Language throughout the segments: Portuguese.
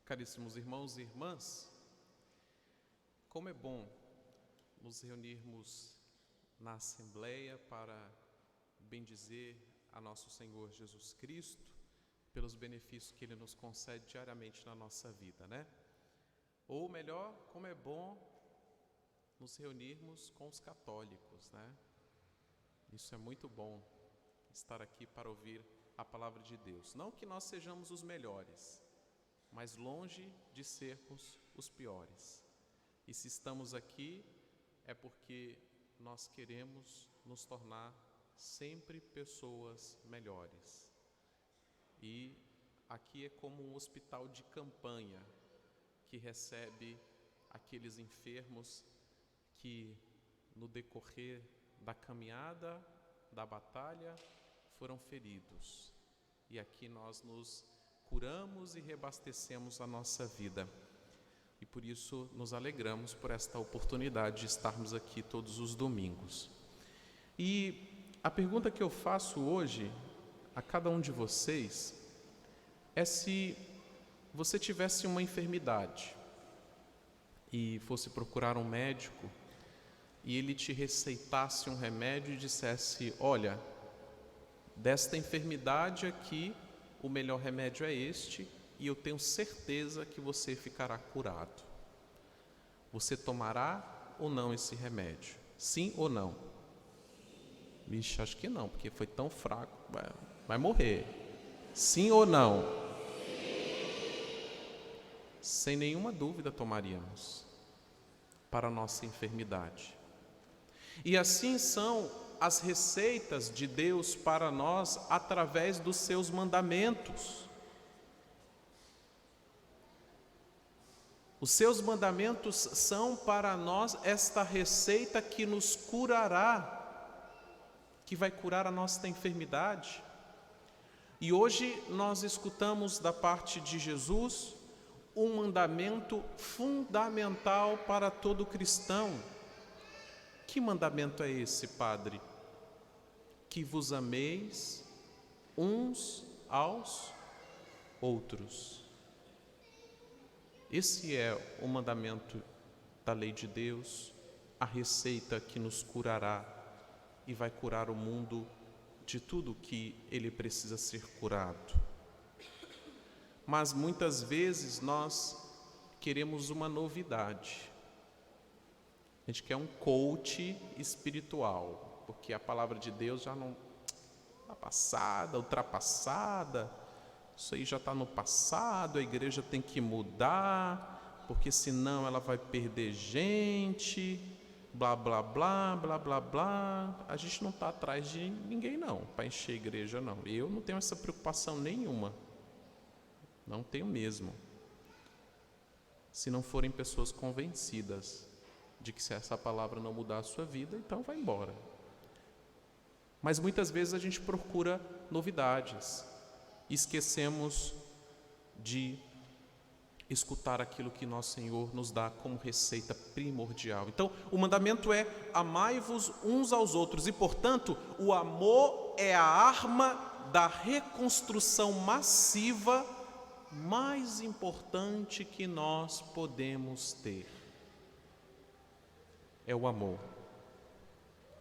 Caríssimos irmãos e irmãs, como é bom nos reunirmos na Assembleia para bendizer a nosso Senhor Jesus Cristo pelos benefícios que Ele nos concede diariamente na nossa vida, né? Ou melhor, como é bom nos reunirmos com os católicos, né? Isso é muito bom, estar aqui para ouvir a palavra de Deus. Não que nós sejamos os melhores, mas longe de sermos os piores. E se estamos aqui, é porque nós queremos nos tornar sempre pessoas melhores. E aqui é como um hospital de campanha que recebe aqueles enfermos que no decorrer da caminhada, da batalha, foram feridos. E aqui nós nos curamos e reabastecemos a nossa vida. E por isso nos alegramos por esta oportunidade de estarmos aqui todos os domingos. E a pergunta que eu faço hoje a cada um de vocês é: se você tivesse uma enfermidade e fosse procurar um médico e ele te receitasse um remédio e dissesse: olha, desta enfermidade aqui, o melhor remédio é este, e eu tenho certeza que você ficará curado. Você tomará ou não esse remédio? Sim ou não? Vixe, acho que não, porque foi tão fraco, vai morrer. Sim ou não? Sem nenhuma dúvida tomaríamos para a nossa enfermidade. E assim são as receitas de Deus para nós através dos seus mandamentos. Os seus mandamentos são para nós esta receita que nos curará, que vai curar a nossa enfermidade. E hoje nós escutamos da parte de Jesus um mandamento fundamental para todo cristão. Que mandamento é esse, Padre? Que vos ameis uns aos outros. Esse é o mandamento da lei de Deus, a receita que nos curará e vai curar o mundo de tudo que ele precisa ser curado. Mas muitas vezes nós queremos uma novidade. A gente quer um coach espiritual, porque a palavra de Deus já não está passada, ultrapassada. Isso aí já está no passado, a igreja tem que mudar, porque senão ela vai perder gente, blá, blá, blá, blá, blá, blá. A gente não está atrás de ninguém não, para encher a igreja não. Eu não tenho essa preocupação nenhuma, não tenho mesmo. Se não forem pessoas convencidas de que se essa palavra não mudar a sua vida, então vai embora. Mas muitas vezes a gente procura novidades, esquecemos de escutar aquilo que nosso Senhor nos dá como receita primordial. Então, o mandamento é: amai-vos uns aos outros. E, portanto, o amor é a arma da reconstrução massiva mais importante que nós podemos ter. É o amor.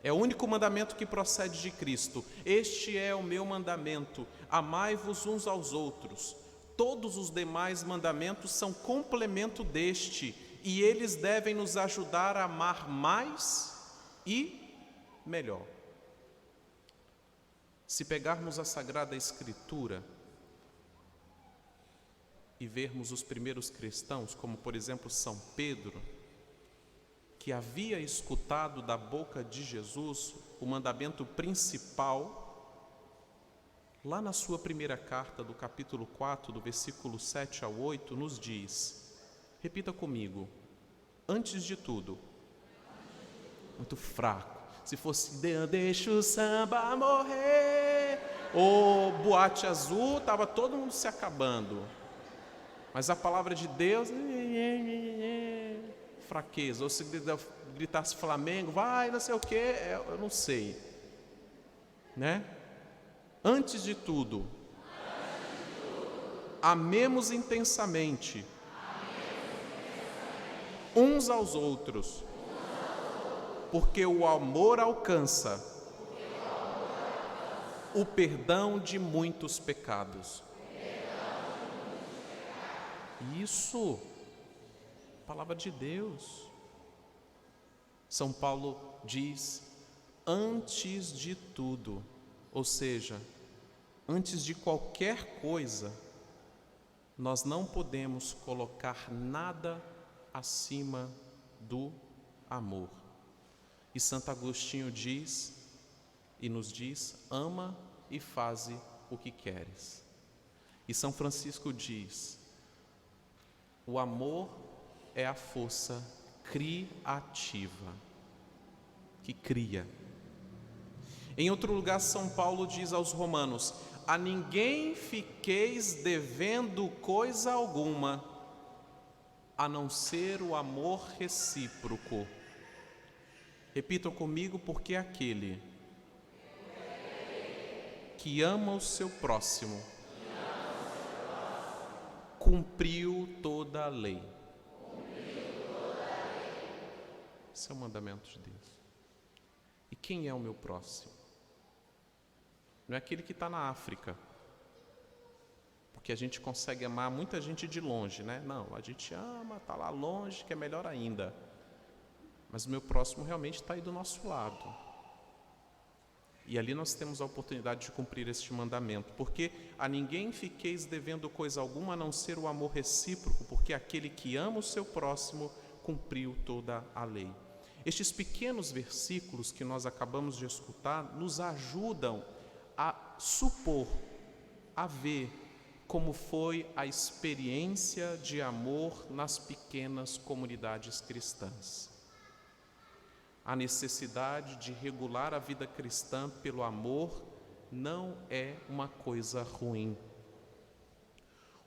É o único mandamento que procede de Cristo. Este é o meu mandamento: amai-vos uns aos outros. Todos os demais mandamentos são complemento deste, e eles devem nos ajudar a amar mais e melhor. Se pegarmos a Sagrada Escritura e vermos os primeiros cristãos, como por exemplo São Pedro, que havia escutado da boca de Jesus o mandamento principal, lá na sua primeira carta, do capítulo 4, do versículo 7 ao 8, nos diz, repita comigo: antes de tudo, muito fraco, se fosse deixa o samba morrer, ou Boate Azul, estava todo mundo se acabando, mas a palavra de Deus, fraqueza. Ou se gritasse Flamengo, vai, não sei o que, eu não sei, né? Antes de tudo, amemos intensamente uns aos outros, porque o amor alcança o perdão de muitos pecados. Isso, palavra de Deus. São Paulo diz, antes de tudo, ou seja, antes de qualquer coisa, nós não podemos colocar nada acima do amor. E Santo Agostinho diz, e nos diz, ama e faze o que queres. E São Francisco diz, o amor é a força criativa, que cria. Em outro lugar, São Paulo diz aos romanos, a ninguém fiqueis devendo coisa alguma, a não ser o amor recíproco. Repitam comigo, porque aquele que ama o seu próximo cumpriu toda a lei. Esse é o mandamento de Deus. E quem é o meu próximo? Não é aquele que está na África, porque a gente consegue amar muita gente de longe, né? Não, a gente ama, está lá longe, que é melhor ainda. Mas o meu próximo realmente está aí do nosso lado. E ali nós temos a oportunidade de cumprir este mandamento, porque a ninguém fiqueis devendo coisa alguma a não ser o amor recíproco, porque aquele que ama o seu próximo cumpriu toda a lei. Estes pequenos versículos que nós acabamos de escutar nos ajudam a supor, a ver como foi a experiência de amor nas pequenas comunidades cristãs. A necessidade de regular a vida cristã pelo amor não é uma coisa ruim.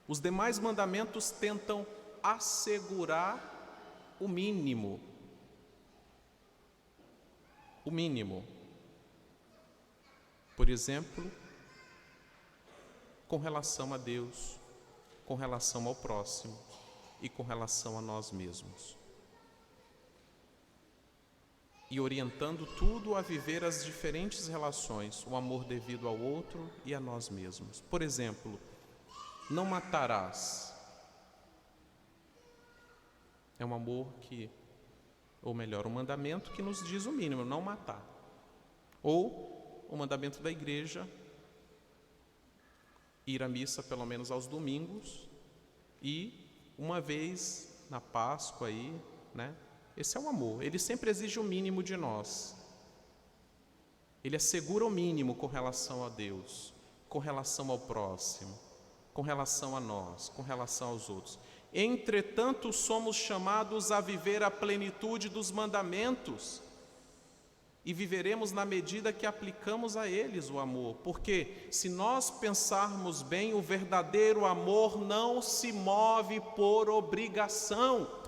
Os demais mandamentos tentam assegurar o mínimo. O mínimo. Por exemplo, com relação a Deus, com relação ao próximo e com relação a nós mesmos. E orientando tudo a viver as diferentes relações, o amor devido ao outro e a nós mesmos. Por exemplo, não matarás. É um amor que, ou melhor, um mandamento que nos diz o mínimo, não matar. Ou o mandamento da igreja, ir à missa pelo menos aos domingos e uma vez na Páscoa aí, né? Esse é o amor, ele sempre exige o mínimo de nós. Ele assegura o mínimo com relação a Deus, com relação ao próximo, com relação a nós, com relação aos outros. Entretanto, somos chamados a viver a plenitude dos mandamentos e viveremos na medida que aplicamos a eles o amor. Porque se nós pensarmos bem, o verdadeiro amor não se move por obrigação.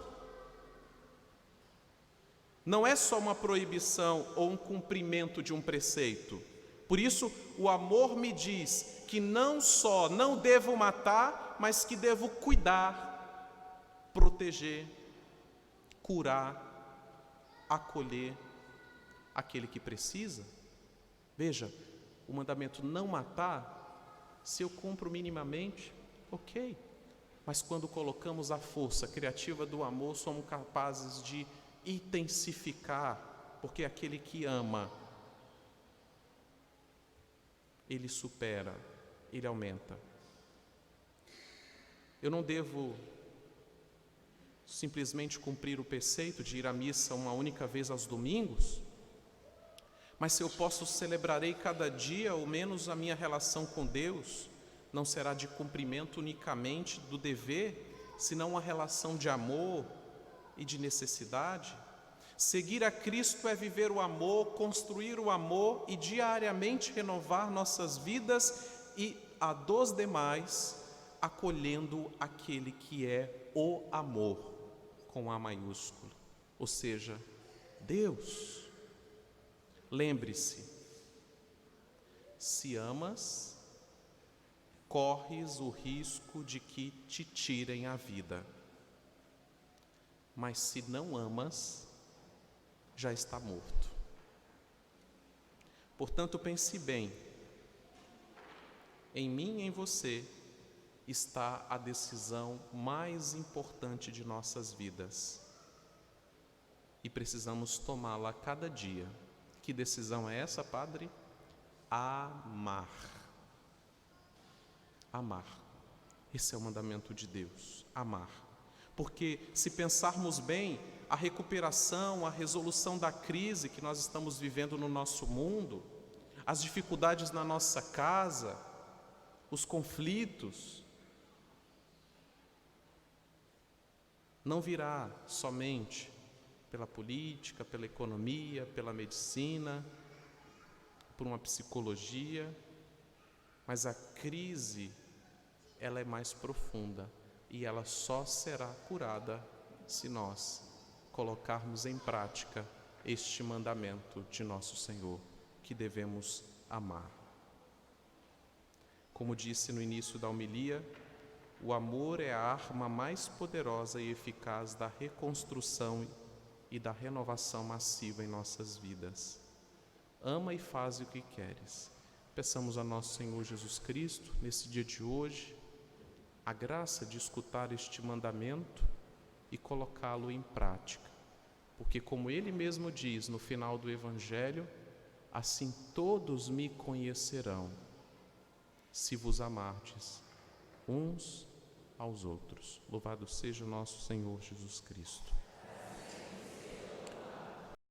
Não é só uma proibição ou um cumprimento de um preceito. Por isso, o amor me diz que não só não devo matar, mas que devo cuidar, proteger, curar, acolher aquele que precisa. Veja, o mandamento não matar, se eu cumpro minimamente, ok. Mas quando colocamos a força criativa do amor, somos capazes de intensificar, porque aquele que ama, ele supera, ele aumenta. Eu não devo simplesmente cumprir o preceito de ir à missa uma única vez aos domingos, mas se eu posso, celebrarei cada dia, ao menos a minha relação com Deus não será de cumprimento unicamente do dever, senão uma relação de amor e de necessidade. Seguir a Cristo é viver o amor, construir o amor e diariamente renovar nossas vidas e a dos demais, acolhendo aquele que é o amor, com A maiúsculo, ou seja, Deus. Lembre-se, se amas, corres o risco de que te tirem a vida. mas se não amas, já está morto. Portanto, pense bem, em mim e em você está a decisão mais importante de nossas vidas. E precisamos tomá-la a cada dia. Que decisão é essa, Padre? Amar. Amar. Esse é o mandamento de Deus, amar. Porque se pensarmos bem, a recuperação, a resolução da crise que nós estamos vivendo no nosso mundo, as dificuldades na nossa casa, os conflitos, não virá somente pela política, pela economia, pela medicina, por uma psicologia, mas a crise, ela é mais profunda e ela só será curada se nós colocarmos em prática este mandamento de nosso Senhor, que devemos amar. Como disse no início da homilia, o amor é a arma mais poderosa e eficaz da reconstrução e da renovação massiva em nossas vidas. Ama e faz o que queres. Peçamos a nosso Senhor Jesus Cristo, nesse dia de hoje, a graça de escutar este mandamento e colocá-lo em prática. Porque, como Ele mesmo diz no final do Evangelho, assim todos me conhecerão, se vos amardes uns aos outros. Louvado seja o nosso Senhor Jesus Cristo.